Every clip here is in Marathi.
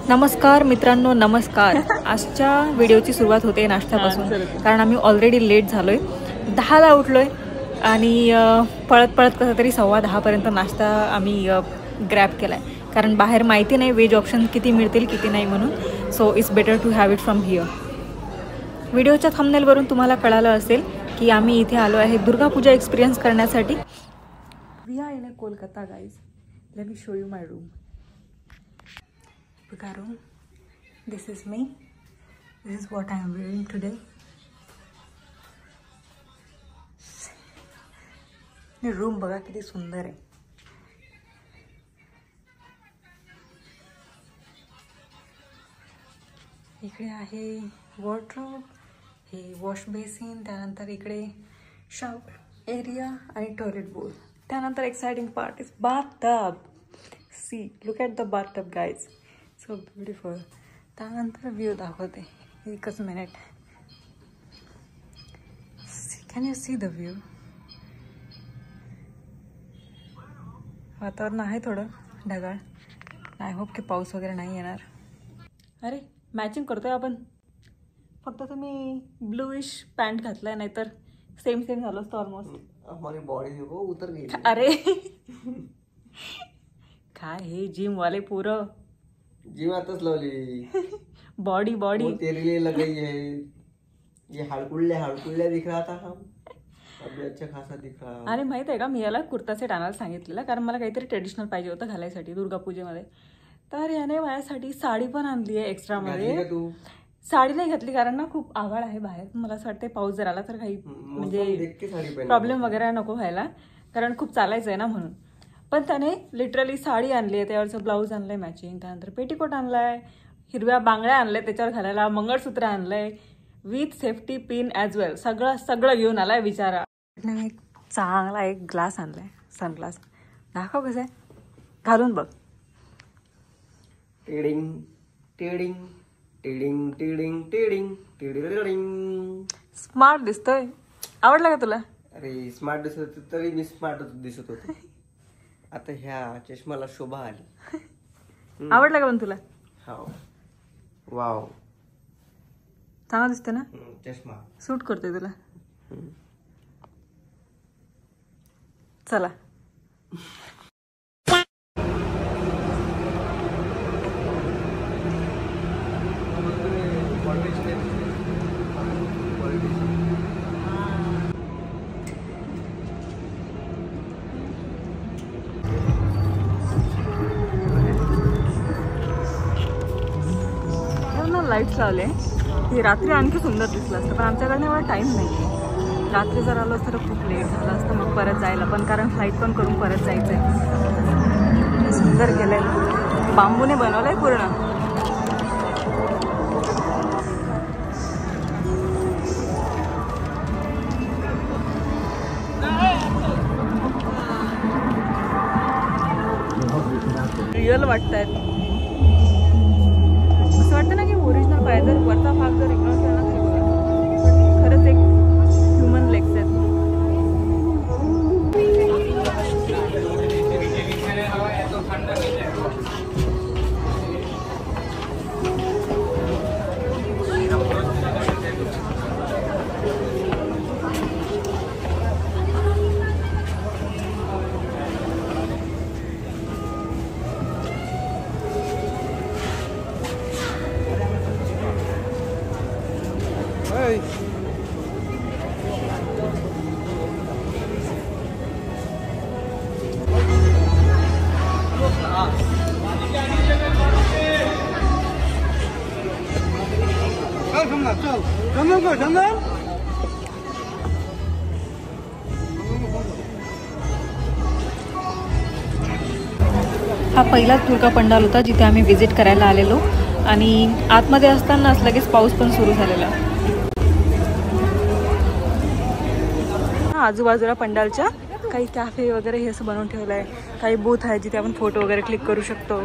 नमस्कार मित्रांनो, नमस्कार. आजच्या व्हिडिओची सुरुवात होते नाश्त्यापासून, कारण आम्ही ऑलरेडी लेट झालोय. 10ला उठलोय आणि पळत कसं तरी 10:15पर्यंत नाश्ता आम्ही ग्रॅब केलाय, कारण बाहेर माहिती नाही वेज ऑप्शन किती मिळतील किती नाही म्हणून. So it's better to have it from here. व्हिडिओच्या थंबनेलवरून तुम्हाला कळालं असेल की आम्ही इथे आलो आहे दुर्गा पूजा एक्सपिरियन्स करण्यासाठी. We are in Kolkata guys. Let me show you my room. Room. This is me. This is what I am wearing today. Room बघा किती सुंदर आहे. इकडे आहे वॉर्डरोब, हे वॉश बेसिन, त्यानंतर इकडे शॉवर एरिया आणि टॉयलेट बोल. त्यानंतर exciting part is bathtub. See, look at the bathtub guys. So beautiful. त्यानंतर व्ह्यू दाखवते, एकच minute. Can you see the view? वातावरण आहे थोडं ढगाळ. आय होप की पाऊस वगैरे नाही येणार. अरे मॅचिंग करतोय आपण. फक्त तुम्ही ब्लूइश पॅन्ट घातलाय, नाहीतर सेम झालं असतं ऑलमोस्ट. हमारी बॉडी देखो उतर गई. अरे काय हे जिम वाले पूरं जिम आताच लावली. बॉडी तेरे लिए लगाई है. ये हाडकुल्ल्या दिख रहा था हम, अभी अच्छा खासा दिख रहा. आणि माहित आहे का, मी याला कुर्ता सेट आणायला सांगितलेला, कारण मला काहीतरी ट्रेडिशनल पाहिजे होतं घालायसाठी दुर्गा पूजेमध्ये. तर याने माझ्यासाठी साडी पण आणली आहे एक्स्ट्रा मध्ये. साडी नाही घातली कारण ना खूप आभाळ आहे बाहेर. मला असं वाटतं पाऊस जर आला तर काही म्हणजे प्रॉब्लेम वगैरे नको व्हायला, कारण खूप चालायचं आहे ना म्हणून. पण त्याने लिटरली साडी आणली आहे, त्यावरचं ब्लाऊज आणलंय मॅचिंग, त्यानंतर पेटीकोट आणलाय, हिरव्या बांगड्या आणल्या त्याच्यावर घालायला, मंगळसूत्र आणलंय विथ सेफ्टी पिन ॲज वेल. सगळं घेऊन आलाय विचारा. एक चांगला एक ग्लास आणलाय, सनग्लास. दाखव कसं आहे, घालून बघ. Tiding tiding tiding tiding tiding tiding. Smart दिसतोय. आवडला का तुला? अरे स्मार्ट दिसत होते तरी मी स्मार्ट दिसत होते. आता ह्या चष्माला शोभा आली. आवडला का पण तुला? हो. वाव, चांगला दिसतो ना चष्मा. सूट करतोय तुला. चला. लाईट्स लावले. ही रात्री आणखी सुंदर दिसलं असतं, पण आमच्याकडे एवढा टाईम नाही आहे. रात्री जर आलो तर खूप लेट झालं असतं मग परत जायला, पण कारण फ्लाईट पण करून परत जायचं आहे. सुंदर केलंय, बांबूने बनवलंय पूर्ण. रिअल वाटतायत. असं वाटतं ना की ओरिजिनल पाय जर वरचा भाग जर इग्नोर केला तरी बघा, खरंच एक ह्युमन लेग्स आहेत. हा पहिलाच दुर्गा पंडाल होता जिथे आम्ही विजिट करायला आलेलो, आणि आतमध्ये असतानाच लगेच पाऊस पण सुरू झालेला. आजूबाजूला पंडालच्या काही कॅफे वगैरे हे असं बनवून ठेवलं आहे. काही बूथ आहे जिथे आपण फोटो वगैरे क्लिक करू शकतो.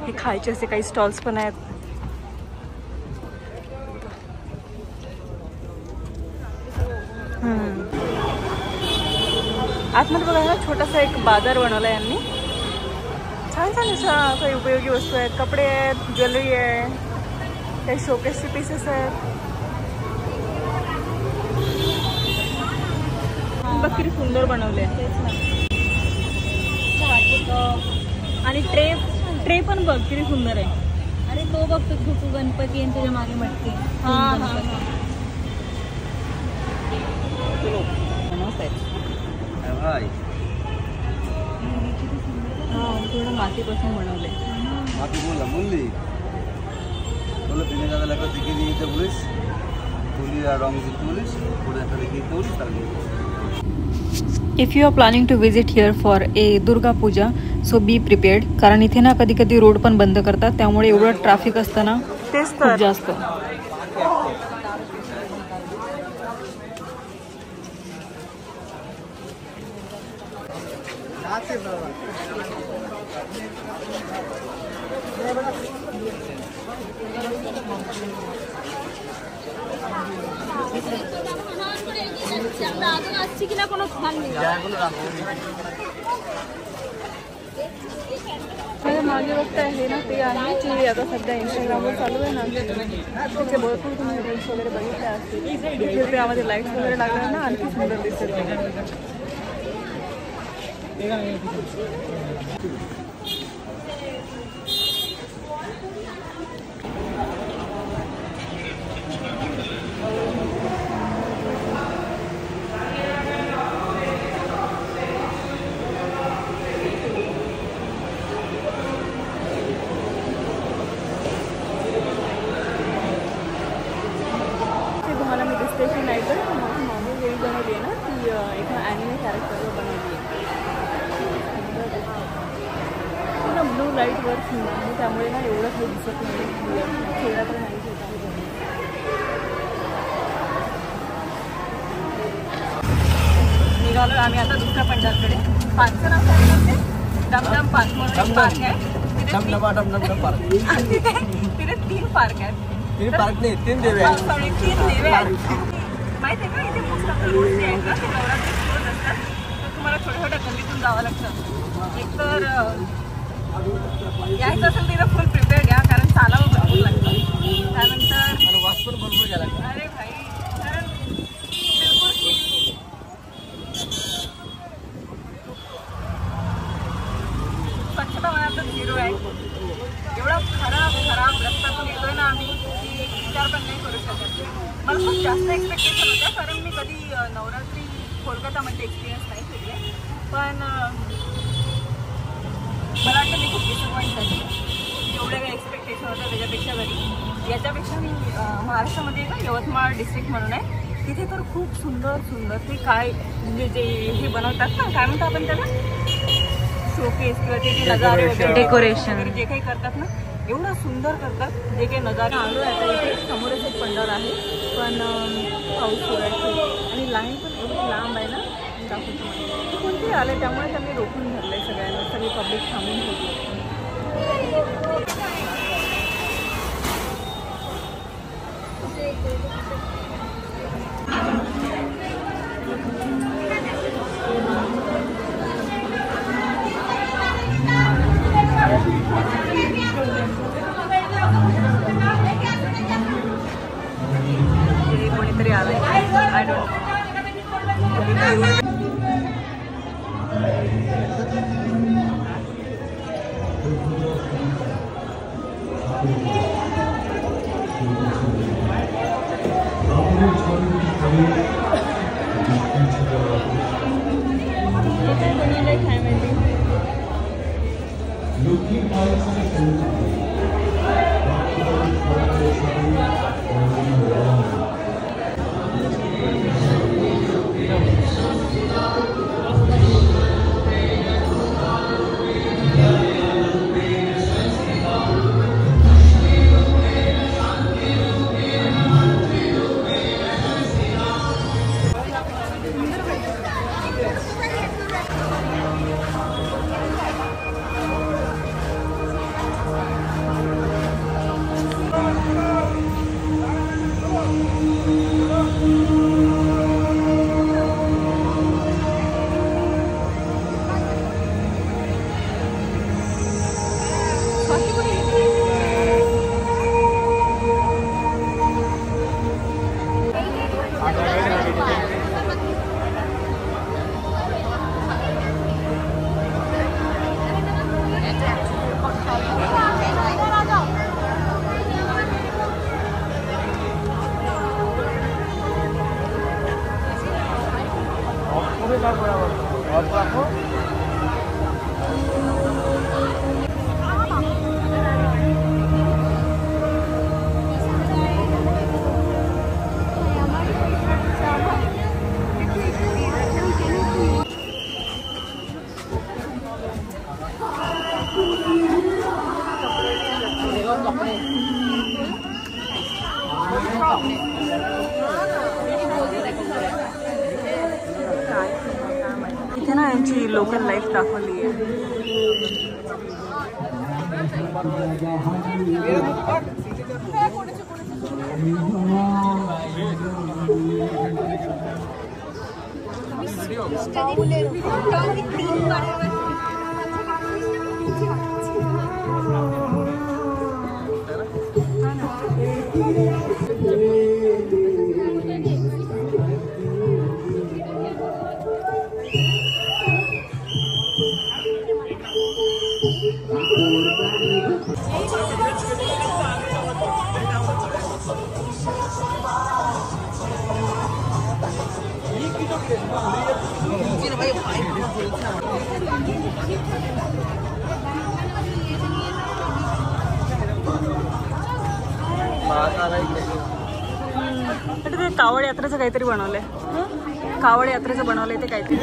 हे खायचे असे काही स्टॉल्स पण आहेत. आतमध्ये बघा छोटासा एक बाजार बनवला यांनी. छान छान अशा काही उपयोगी वस्तू आहेत. कपडे आहेत, ज्वेलरी आहे, काही शोकेसचे पीसेस आहेत. बघ किती सुंदर बनवले. आणि ट्रे पण बघ किती सुंदर आहे. अरे तो बघतो छोटू गणपती आणि त्याच्या मागे मटके. हां पूर्ण मातीपासून बनवले. माती बोलला मुल्ली बोला तिने का लगा तिकीट इथे पोलीस पोली रॉंग पोलीस पुढे आता तिकीट पोलीस लागले. If you are planning to visit here for a Durga Puja so be prepared. कारण इथे ना कधी कधी रोड पण बंद करतात, त्यामुळे एवढं ट्रॅफिक असतं ना तेच खूप जास्त. मागे बघताय हे ना ते आहे की आता सध्या इंस्टाग्रामवर चालू आहे ना, त्याचे भरपूर तुम्ही रील्स वगैरे बघितले असतील. त्यामध्ये लाईट्स वगैरे लागले ना आणखी सुंदर दिसते. तुम्हाला मी दिसते की नाही तर मागे वेळी बनवली आहे ना ती एका ॲनिमे कॅरेक्टरवर बनवली आहे. पूर्ण ब्लू लाईटवर थीम आहे, त्यामुळे ना एवढं काही दिसत नाही. खेळा तर नाही निघालो आम्ही आता दुसऱ्या पंजाबकडे. पार्कचं नाव काय म्हणते? डमडम पार्क म्हणून पार्क आहे. तिथे 3 पार्क आहेत. 3 पार्क नाही 3 देवे आहेत. 3 देवे आहेत. माहिती आहे का इथे खूप लोक रोडचे आहेत ना ते नवरात्री सुरू असतात, तर तुम्हाला छोट्या छोट्या गल्लीतून जावं लागतं. एकतर यायचं असेल तिथं फुल प्रिपेअर्ड या, कारण चालावं भरपूर लागतं. त्यानंतर वास पण भरपूर गेला. अरे भाई कारण बिलकुल स्वच्छता मनात 0 आहे. एवढा खराब रस्त्यातून येतोय ना आम्ही की विचार पण नाही करू शकत. मला खूप जास्त एक्सपेक्टेशन होत्या, कारण मी कधी नवरात्री कोलकातामध्ये एक्सपिरियन्स नाही केली, पण मला वाटतं मी खूप डिसअपॉइंट झाली. जेवढ्या काही एक्सपेक्टेशन होत्या त्याच्यापेक्षा घरी. याच्यापेक्षा मी महाराष्ट्रामध्ये ना यवतमाळ डिस्ट्रिक्ट म्हणून आहे, तिथे तर खूप सुंदर ते काय म्हणजे जे हे बनवतात ना, काय म्हणतो आपण त्याला, शोकेस किंवा ते नजारे वगैरे डेकोरेशन वगैरे जे काही करतात ना एवढं सुंदर करतात. जे काही नजारे आलो आहे आता इथे समोरच एक पंडाल आहे, पण पाऊस सुरायची आणि लाईन पण एवढी लांब आहे ना दाखवतो. कोणते आले त्यामुळे त्यांनी रोखून धरले सगळ्यांना, सगळी पब्लिक थांबून होती. कोणीतरी आलंय आय डोंट नो. इथे ना यांची लोकल लाईफ दाखवली आहे. ते कावड यात्रेचं काहीतरी बनवलंय. कावड यात्रेचं बनवलंय ते काहीतरी.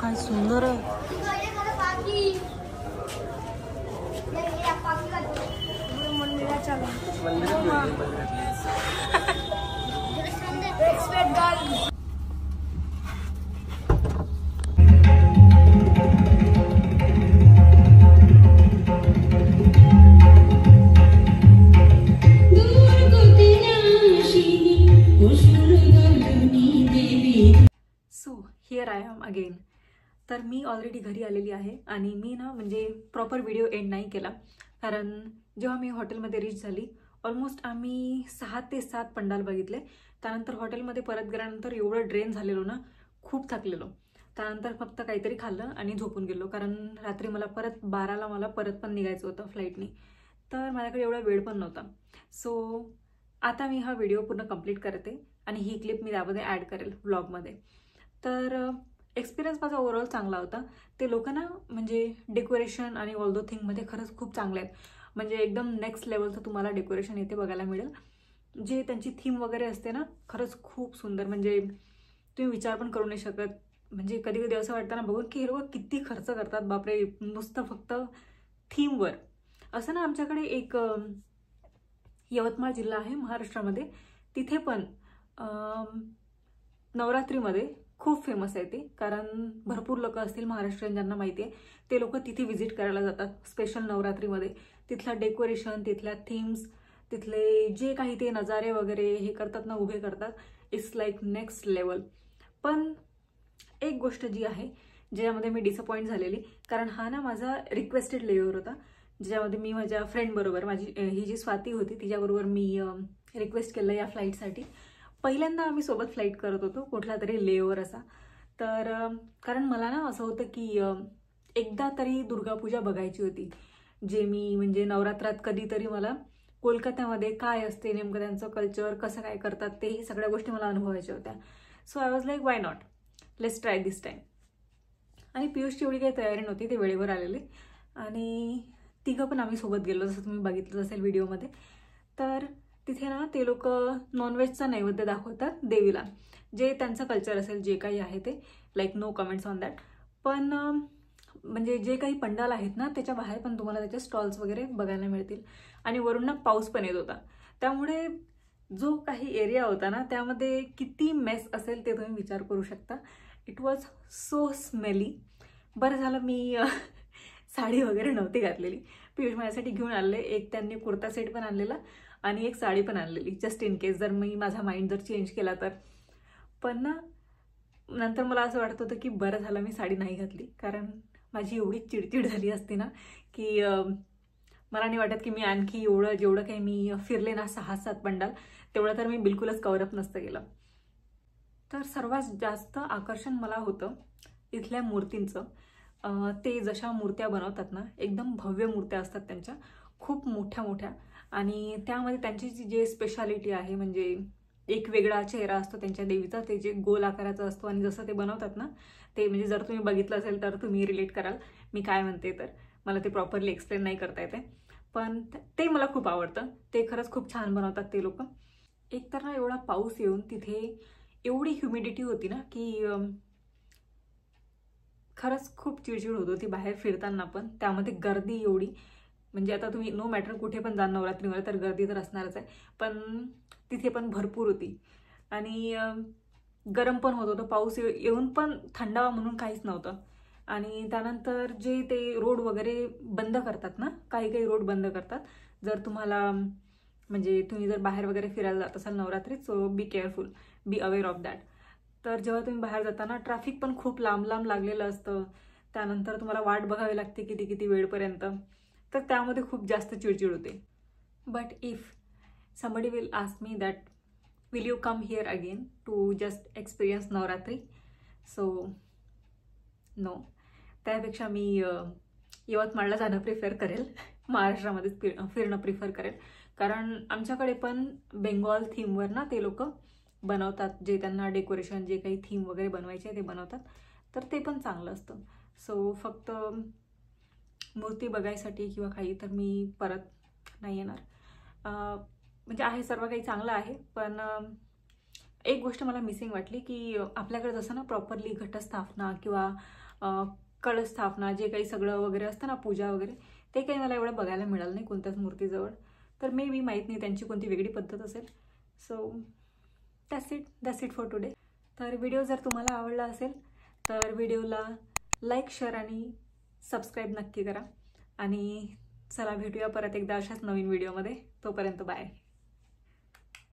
काय सुंदर आहे. Here I am again. तर मी ऑलरेडी घरी आलेली आहे आणि मी ना म्हणजे प्रॉपर व्हिडिओ एंड नाही केला, कारण जेव्हा मी हॉटेलमध्ये रीच झाली ऑलमोस्ट आम्ही 6 ते 7 पंडाल बघितले. त्यानंतर हॉटेलमध्ये परत गेल्यानंतर एवढं ड्रेन झालेलो ना, खूप थकलेलो. त्यानंतर फक्त काहीतरी खाल्लं आणि झोपून गेलो, कारण रात्री मला परत 12ला मला परत पण निघायचं होतं फ्लाईटनी. तर माझ्याकडे एवढा वेळ पण नव्हता. सो आता मी हा व्हिडिओ पूर्ण कंप्लीट करते आणि ही क्लिप मी त्यामध्ये ॲड करेल व्लॉगमध्ये. तर एक्सपिरियन्स माझा ओव्हरऑल चांगला होता. ते लोक ना म्हणजे डेकोरेशन आणि ऑल दो थिंगमध्ये खरंच खूप चांगले आहेत. म्हणजे एकदम नेक्स्ट लेवलचं तुम्हाला डेकोरेशन इथे बघायला मिळेल. जे त्यांची थीम वगैरे असते ना, खरंच खूप सुंदर. म्हणजे तुम्ही विचार पण करू नाही शकत. म्हणजे कधी कधी असं वाटतं ना बघून की हे लोक किती खर्च करतात बापरे, नुसतं फक्त थीमवर. असं ना आमच्याकडे एक यवतमाळ जिल्हा आहे महाराष्ट्रामध्ये, तिथे पण नवरात्रीमध्ये खूप फेमस आहे ते. कारण भरपूर लोक असतील महाराष्ट्रीयन ज्यांना माहिती आहे, ते लोक तिथे व्हिजिट करायला जातात स्पेशल नवरात्रीमध्ये. तिथलं डेकोरेशन, तिथल्या थीम्स, तिथले जे काही ते नजारे वगैरे हे करतात ना, उभे करतात, इट्स लाईक नेक्स्ट लेवल. पण एक गोष्ट जी आहे ज्यामध्ये मी डिसअपॉइंट झालेली, कारण हा ना माझा रिक्वेस्टेड लेअर होता, ज्यामध्ये मी माझ्या फ्रेंडबरोबर, माझी ही जी स्वाती होती तिच्याबरोबर मी रिक्वेस्ट केलं या फ्लाईटसाठी. पहिल्यांदा आम्ही सोबत फ्लाईट करत होतो, कुठला तरी लेओव्हर असा. तर कारण मला ना असं होतं की एकदा तरी दुर्गापूजा बघायची होती, जे मी म्हणजे नवरात्रात कधीतरी मला कोलकात्यामध्ये काय असते नेमकं, त्यांचं कल्चर कसं काय करतात ते सगळ्या गोष्टी मला अनुभवायच्या होत्या. So I was like why not, let's try this time. आणि पियुषची एवढी काही तयारी नव्हती, ते वेळेवर आलेले आणि तिघं पण आम्ही सोबत गेलो, जसं तुम्ही बघितलं असेल व्हिडिओमध्ये. तर तिथे ना ते लोक नॉनव्हेजचा नैवेद्य दाखवतात देवीला, जे त्यांचं कल्चर असेल जे काही आहे ते, like no comments on that. पण म्हणजे जे काही पंडाल आहेत ना त्याच्या बाहेर पण तुम्हाला त्याचे स्टॉल्स वगैरे बघायला मिळतील. आणि वरून ना पाऊस पण येत होता, त्यामुळे जो काही एरिया होता ना त्यामध्ये किती मेस असेल ते तुम्ही विचार करू शकता. It was so smelly. बरं झालं मी साडी वगैरे नव्हती घातलेली. पियुष माझ्यासाठी घेऊन आले, एक त्यांनी कुर्ता सेट पण आणलेला आणि एक साडी पण आणलेली, जस्ट इन केस जर मी माझा माइंड जर चेंज केला तर. पण ना नंतर मला असं वाटत होतं की बरं झालं मी साडी नाही घातली, कारण माझी एवढी चिडचिड झाली असती ना की मला नाही वाटत की मी आणखी जेवढं काही मी फिरले ना 6-7 पंडाल, तेवढं तर मी बिलकुलच कव्हरअप नसतं केलं. तर सर्वात जास्त आकर्षण मला होतं इथल्या मूर्तींचं. ते जशा मूर्त्या बनवतात ना, एकदम भव्य मूर्त्या असतात त्यांच्या, खूप मोठ्या मोठ्या. आणि त्यामध्ये त्यांची जे स्पेशालिटी आहे, म्हणजे एक वेगळा चेहरा असतो त्यांच्या देवीचा, ते जे गोल आकाराचा असतो. आणि जसं ते बनवतात ना, ते म्हणजे जर तुम्ही बघितलं असेल तर तुम्ही रिलेट कराल मी काय म्हणते. तर मला ते प्रॉपरली एक्सप्लेन नाही करता येते, पण ते मला खूप आवडतं. ते खरंच खूप छान बनवतात ते लोक. एक तर ना एवढा पाऊस येऊन तिथे एवढी ह्युमिडिटी होती ना की खरंच खूप चिडचिड होत होती बाहेर फिरताना पण. त्यामध्ये गर्दी एवढी, म्हणजे आता तुम्ही नो मॅटर कुठे पण जा नवरात्रीमध्ये तर गर्दी तर असणारच आहे, पण तिथे पण भरपूर होती. आणि गरम पण होत होतं. पाऊस येऊन पण थंडावा म्हणून काहीच नव्हतं. आणि त्यानंतर जे ते रोड वगैरे बंद करतात ना, काही काही रोड बंद करतात. जर तुम्हाला म्हणजे तुम्ही जर बाहेर वगैरे फिरायला जात असाल नवरात्रीत, so be careful, be aware of that. तर जेव्हा तुम्ही बाहेर जाताना ट्रॅफिक पण खूप लांब लांब लागलेलं असतं. त्यानंतर तुम्हाला वाट बघावी लागते किती किती वेळपर्यंत. तर त्यामध्ये खूप जास्त चिडचिड होते. But if somebody will ask me that will you come here again to just experience Navratri, so no. त्यापेक्षा मी यवतमाळला जाणं प्रिफर करेल, महाराष्ट्रामध्ये फिरणं प्रिफर करेल. कारण आमच्याकडे पण बेंगॉल थीमवर ना ते लोक बनवतात, जे त्यांना डेकोरेशन जे काही थीम वगैरे बनवायचे ते बनवतात. तर ते पण चांगलं असतं. सो फक्त मूर्ती बघायसाठी किंवा काही तर मी परत नाही येणार. म्हणजे आहे सर्व काही चांगलं आहे, पण एक गोष्ट मला मिसिंग वाटली की आपल्याकडे जसं ना प्रॉपरली घटस्थापना किंवा कळस्थापना जे काही सगळं वगैरे असतं ना, पूजा वगैरे, ते काही मला एवढं बघायला मिळालं नाही कोणत्याच मूर्तीजवळ. तर मे बी माहीत नाही त्यांची कोणती वेगळी पद्धत असेल. So that's it for today. तर व्हिडिओ जर तुम्हाला आवडला असेल तर व्हिडिओला लाईक, शेअर आणि सबस्क्राईब नक्की करा. आणि चला भेटूया परत एकदा अशाच नवीन व्हिडिओमध्ये. तोपर्यंत बाय.